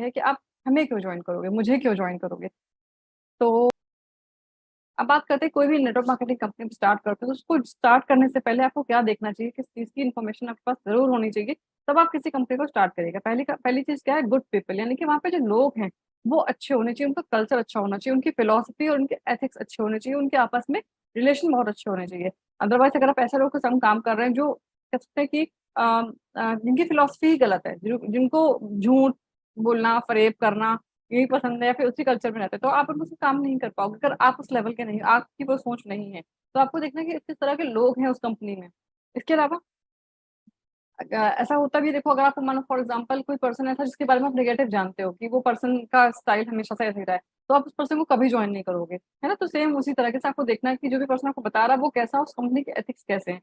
है कि आप हमें क्यों ज्वाइन करोगे, मुझे क्यों ज्वाइन करोगे। तो अब बात करते हैं कोई भी नेटवर्क मार्केटिंग कंपनी स्टार्ट करते हो तो उसको स्टार्ट करने से पहले आपको क्या देखना चाहिए, किस चीज़ की इन्फॉर्मेशन आपके पास ज़रूर होनी चाहिए, तब आप किसी कंपनी को स्टार्ट करिएगा। पहली चीज़ क्या है, गुड पीपल, यानी कि वहाँ पे जो लोग हैं, वो अच्छे होने चाहिए, उनका कल्चर अच्छा होना चाहिए, उनकी फिलॉसफी और उनके एथिक्स अच्छे होने चाहिए, उनके आपस में रिलेशन बहुत अच्छे होने चाहिए। अदरवाइज़ अगर आप ऐसे लोगों के संग काम कर रहे हैं जो कह सकते हैं कि जिनकी फिलॉसफी ही गलत है, जिनको झूठ बोलना, फ़रेब करना यही पसंद है या फिर उसी कल्चर में रहते हैं, तो आप उनसे काम नहीं कर पाओगे। अगर आप उस लेवल के नहीं, आपकी वो सोच नहीं है, तो आपको देखना है कि किस तरह के लोग हैं उस कंपनी में। इसके अलावा ऐसा होता भी है, देखो अगर आपको मानो फॉर एग्जांपल कोई पर्सन ऐसा जिसके बारे में आप नेगेटिव जानते हो कि वो पर्सन का स्टाइल हमेशा से ऐसे ही रहा है, तो आप उस पर्सन को कभी जॉइन नहीं करोगे, है ना? तो सेम उसी तरीके से आपको देखना है कि जो भी पर्सन आपको बता रहा है वो कैसा है, उस कंपनी के एथिक्स कैसे हैं।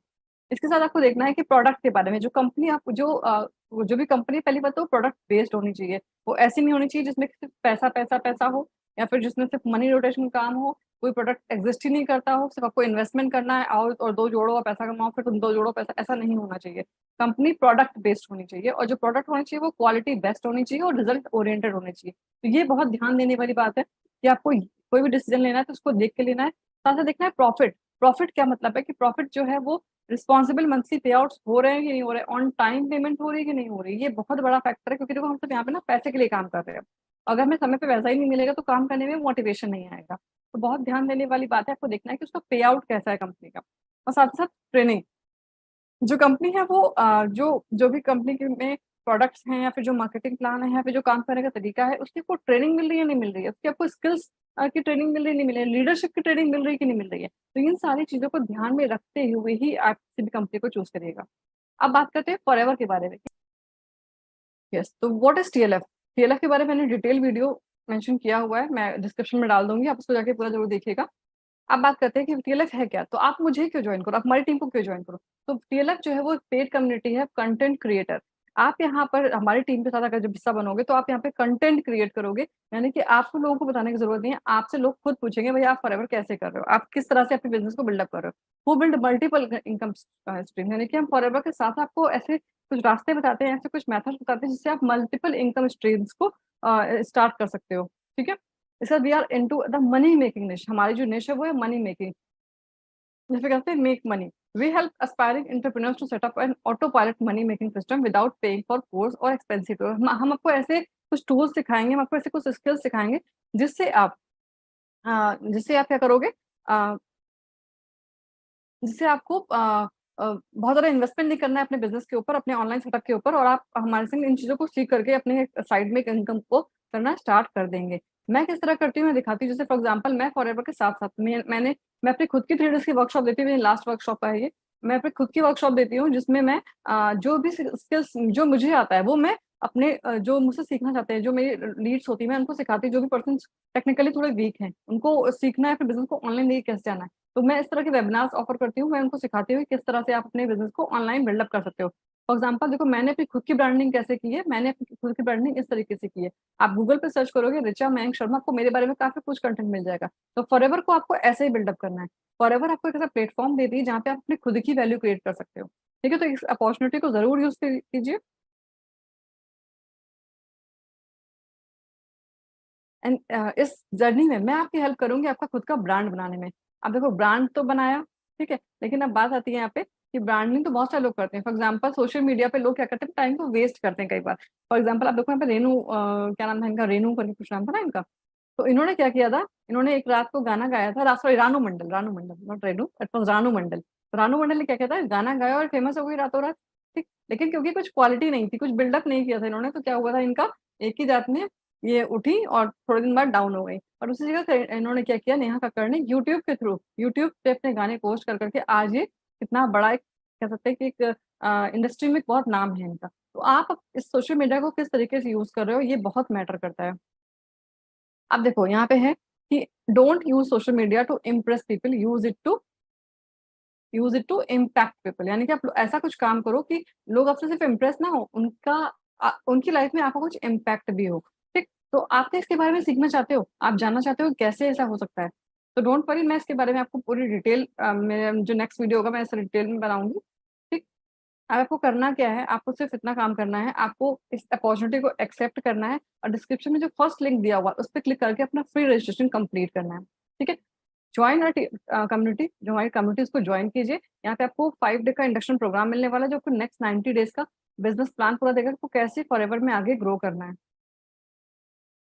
इसके साथ आपको देखना है कि प्रोडक्ट के बारे में, जो कंपनी आप जो भी कंपनी, पहली बात तो प्रोडक्ट बेस्ड होनी चाहिए। वो ऐसी नहीं होनी चाहिए जिसमें सिर्फ पैसा, पैसा, पैसा हो या फिर जिसमें सिर्फ मनी रोटेशन काम हो, कोई प्रोडक्ट एग्जिस्ट ही नहीं करता हो, सिर्फ आपको इन्वेस्टमेंट करना है और 2 जोड़ो और पैसा कमाओ, फिर तुम 2 जोड़ो पैसा, ऐसा नहीं होना चाहिए। कंपनी प्रोडक्ट बेस्ड होनी चाहिए और जो प्रोडक्ट होनी चाहिए वो क्वालिटी बेस्ट होनी चाहिए और रिजल्ट ओरिएंटेड होनी चाहिए। तो ये बहुत ध्यान देने वाली बात है कि आपको कोई भी डिसीजन लेना है तो उसको देख के लेना है। साथ-साथ देखना है प्रॉफिट। प्रॉफिट क्या मतलब है कि प्रॉफिट जो है वो रिस्पॉन्सिबल मंथली पे आउट्स हो रहे हैं कि नहीं हो रहे हैं, ऑन टाइम पेमेंट हो रही है कि नहीं हो रही है, ये बहुत बड़ा फैक्टर है क्योंकि देखो हम सब यहाँ पे ना पैसे के लिए काम कर रहे हैं। अगर हमें समय पे पैसा ही नहीं मिलेगा तो काम करने में मोटिवेशन नहीं आएगा। तो बहुत ध्यान देने वाली बात है, आपको देखना है कि उसका पे आउट कैसा है कंपनी का। और साथ ही साथ ट्रेनिंग, जो कंपनी है वो जो जो भी कंपनी के में प्रोडक्ट्स हैं या फिर जो मार्केटिंग प्लान है या फिर जो काम करने का तरीका है, उसकी आपको ट्रेनिंग मिल रही है नहीं मिल रही है, उसकी आपको स्किल्स की ट्रेनिंग मिल रही है नहीं मिल रही है, लीडरशिप की ट्रेनिंग मिल रही है कि नहीं मिल रही है। तो इन सारी चीज़ों को ध्यान में रखते हुए ही आप किसी भी कंपनी को चूज़ करिएगा। अब बात करते हैं फॉरएवर के बारे में। यस, तो व्हाट इज़ टीएलएफ? टीएलएफ के बारे में मैंने डिटेल वीडियो मेंशन किया हुआ है, मैं डिस्क्रिप्शन में डाल दूँगी, आप उसको जाके पूरा ज़रूर देखिएगा। अब बात करते हैं कि टीएलएफ है क्या? तो आप मुझे क्यों जॉइन करो? आप हमारी टीम को क्यों जॉइन करो? तो टीएलएफ जो है वो एक पेड कम्युनिटी है, कंटेंट क्रिएटर। आप यहाँ पर हमारी टीम के साथ अगर जब हिस्सा बनोगे तो आप यहाँ पे कंटेंट क्रिएट करोगे, यानी कि आपको लोगों को बताने की ज़रूरत नहीं है, आपसे लोग खुद पूछेंगे भई आप फॉरएवर कैसे कर रहे हो? आप किस तरह से अपने बिज़नेस को बिल्डअप कर रहे हो? हू बिल्ड मल्टीपल इनकम स्ट्रीम, यानी कि हम फॉरएवर के साथ आपको ऐसे कुछ रास्ते बताते हैं, ऐसे कुछ मेथड्स बताते हैं जिससे आप मल्टीपल इनकम स्ट्रीम्स को स्टार्ट कर सकते हो, ठीक है? इसका we are into the money making niche, हमारी जो निश है वो है मनी मेकिंग, जिसे कहते हैं make money. We help aspiring entrepreneurs to set up an autopilot money making system without paying for course और एक्सपेंसिव टूर। हम आपको ऐसे कुछ टूल्स सिखाएँगे, हम आपको ऐसे कुछ स्किल्स सिखाएँगे जिससे आप जिससे आप क्या करोगे, अ जिससे आपको बहुत ज़्यादा इन्वेस्टमेंट नहीं करना है अपने बिज़नेस के ऊपर, अपने ऑनलाइन सेटअप के ऊपर, और आप हमारे संग इन चीज़ों को सीख करके अपने साइड में एक इनकम को करना स्टार्ट कर देंगे। मैं किस तरह करती हूँ, मैं दिखाती हूँ। जैसे फॉर एग्ज़ाम्पल मैं फॉरएवर के साथ-साथ मैं अपनी खुद की 3 डेज़ की वर्कशॉप देती हूँ, मेरी लास्ट वर्कशॉप है ये। मैं अपनी खुद की वर्कशॉप देती हूँ जिसमें मैं जो भी स्किल्स जो मुझे आता है वो मैं अपने जो मुझसे सीखना चाहते हैं, जो मेरी लीड्स होती हैं, मैं उनको सिखाती हूँ। जो भी पर्सन्स टेक्निकली थोड़े वीक हैं, उनको सीखना है, फिर बिज़नेस को ऑनलाइन लेके कैसे जाना है। तो मैं इस तरह के वेबिनार्स ऑफर करती हूँ, मैं उनको सिखाती हूँ कि किस तरह से आप अपने बिज़नेस को ऑनलाइन बिल्डअप कर सकते हो। फॉर एग्ज़ाम्पल देखो मैंने अपनी खुद की ब्रांडिंग कैसे की है, मैंने अपनी खुद की ब्रांडिंग इस तरीके से की है। आप गूगल पे सर्च करोगे ऋचा मयंक शर्मा, आपको मेरे बारे में काफ़ी कुछ कंटेंट मिल जाएगा। तो फॉरएवर को आपको ऐसे ही बिल्डअप करना है। फॉरएवर आपको एक ऐसा प्लेटफ़ॉर्म देती है जहाँ पे आप अपनी खुद की वैल्यू क्रिएट कर सकते हो। ठीक है? तो इस अपॉर्च्युनिटी को ज़रूर यूज़ कीजिए एंड इस जर्नी में मैं आपकी हेल्प करूँगी आपका खुद का ब्रांड बनाने में। अब देखो ब्रांड तो बनाया, ठीक है? लेकिन अब बात आती है यहाँ पे कि ब्रांडिंग तो बहुत सारे लोग करते हैं। फॉर एग्ज़ाम्पल सोशल मीडिया पे लोग क्या करते हैं, टाइम को वेस्ट करते हैं कई बार। फॉर एग्ज़ाम्पल आप देखो यहाँ पे क्या नाम था इनका, रेनू करके कुछ नाम था ना इनका। तो इन्होंने क्या किया था, इन्होंने एक रात को गाना गाया था, sorry Ranu Mandal, not Renu, it was Ranu Mandal. तो रानू मंडल ने क्या किया था, गाना गाया और फेमस हो गई रातों-रात, ठीक? लेकिन क्योंकि कुछ क्वालिटी नहीं थी, कुछ बिल्डअप नहीं किया था इन्होंने, तो क्या हुआ था इनका, एक ही रात में ये उठी और थोड़े दिन बाद डाउन हो गई। और उसी जगह से इन्होंने क्या किया, नेहा कक्कड़ ने यूट्यूब के थ्रू, यूट्यूब पे अपने गाने पोस्ट कर के आज ये कितना बड़ा एक, कह सकते हैं कि एक इंडस्ट्री में एक बहुत नाम है इनका। तो आप इस सोशल मीडिया को किस तरीके से यूज़ कर रहे हो, ये बहुत मैटर करता है। अब देखो यहाँ पे है कि don't use social media to impress people, use it to impact people, यानी कि आप ऐसा कुछ काम करो कि लोग आपसे सिर्फ इम्प्रेस ना हो, उनकी लाइफ में आपका कुछ इम्पैक्ट भी हो, ठीक? तो आप क्या इसके बारे में सीखना चाहते हो? आप जानना चाहते हो कैसे ऐसा हो सकता है? तो डोंट वरी, मैं इसके बारे में आपको पूरी डिटेल मेरा जो नेक्स्ट वीडियो होगा मैं इसे डिटेल में बनाऊँगी, ठीक? अब आपको करना क्या है, आपको सिर्फ इतना काम करना है, आपको इस अपॉर्चुनिटी को एक्सेप्ट करना है और डिस्क्रिप्शन में जो फर्स्ट लिंक दिया हुआ है उस पर क्लिक करके अपना फ्री रजिस्ट्रेशन कंप्लीट करना है। ठीक है, ज्वाइन कम्युनिटी, जो हमारी कम्युनिटी उसको ज्वाइन कीजिए। यहाँ पे आपको 5 डे का इंडक्शन प्रोग्राम मिलने वाला है जो आपको नेक्स्ट 90 डेज का बिजनेस प्लान पूरा देगा, आपको कैसे फॉरएवर में आगे ग्रो करना है।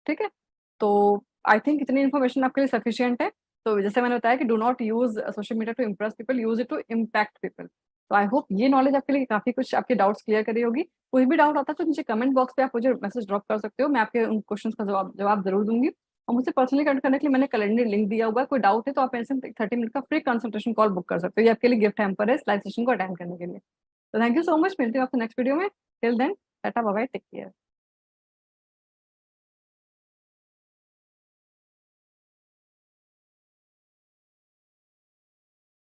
ठीक है, तो आई थिंक इतनी इन्फॉर्मेशन आपके लिए सफिशियंट है। तो जैसे मैंने बताया कि do not use social media to impress people, use it to impact people. तो आई होप ये नॉलेज आपके लिए काफी कुछ आपके डाउट्स क्लियर करी होगी। कोई भी डाउट आता है तो नीचे कमेंट बॉक्स पे आप मुझे मैसेज ड्रॉप कर सकते हो, मैं आपके उन क्वेश्चन का जवाब जरूर दूंगी। और मुझसे पर्सनली कनेक्ट करने के लिए मैंने कैलेंडर लिंक दिया हुआ है, कोई डाउट है तो आप ऐसे 30 मिनट का फ्री कंसल्टेशन कॉल बुक कर सकते हो, ये आपके लिए गिफ्ट हैम्पर है इस लाइव सेशन को अटेंड करने के लिए। तो थैंक यू सो मच, मिलती हूँ आपसे नेक्स्ट वीडियो में। Till then tata bye bye, take care.